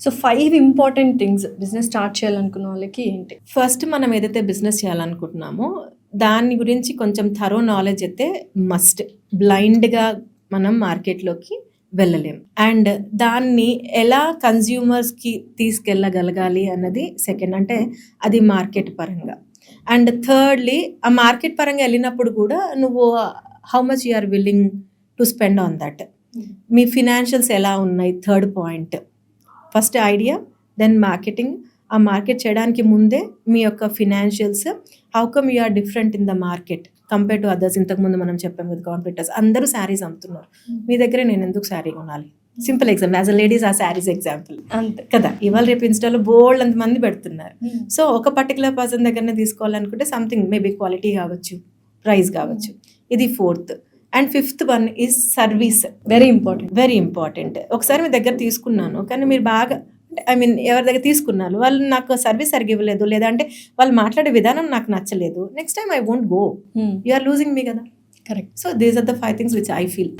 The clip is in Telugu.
So 5 important things business start చేయాలనుకున్న వాళ్ళకి ఏంటి? ఫస్ట్ మనం ఏదైతే బిజినెస్ చేయాలనుకుంటున్నామో దాని గురించి కొంచెం థరో నాలెడ్జ్ అయితే మస్ట్. బ్లైండ్గా మనం మార్కెట్లోకి వెళ్ళలేం. అండ్ దాన్ని ఎలా కన్జ్యూమర్స్కి తీసుకెళ్ళగలగాలి అన్నది సెకండ్, అంటే అది మార్కెట్ పరంగా. అండ్ థర్డ్లీ ఆ మార్కెట్ పరంగా వెళ్ళినప్పుడు కూడా నువ్వు how much you are willing to spend on that. మీ ఫినాన్షియల్స్ ఎలా ఉన్నాయి, third point. First idea, then marketing. ఆ మార్కెట్ చేయడానికి ముందే మీ యొక్క financials, how come you are different in the market compare to others. ఇంతకుముందు మనం చెప్పాం కదా, కాంపిటీటర్స్ అందరూ శారీస్ అమ్ముతున్నారు, మీ దగ్గరే నేను ఎందుకు శారీ కొనాలి? Simple example, as a ladies ఆ శారీస్ ఎగ్జాంపుల్ అంతే కదా. ఇవాళ రేపు ఇన్స్టాలో బోల్డ్ అంతమంది పెడుతున్నారు. సో ఒక పర్టికులర్ పర్సన్ దగ్గరనే తీసుకోవాలనుకుంటే సంథింగ్ మేబీ క్వాలిటీ కావచ్చు, ప్రైస్ కావచ్చు. ఇది fourth. And fifth one is service. Very important. Very important. ఒకసారి మీ దగ్గర తీసుకున్నాను, కానీ మీరు బాగా ఎవరి దగ్గర తీసుకున్నారు, వాళ్ళు నాకు సర్వీస్ సరిగ్గా ఇవ్వలేదు, లేదంటే వాళ్ళు మాట్లాడే విధానం నాకు నచ్చలేదు, next time I won't go. You are losing me కదా. Correct. So these are the 5 things which I feel.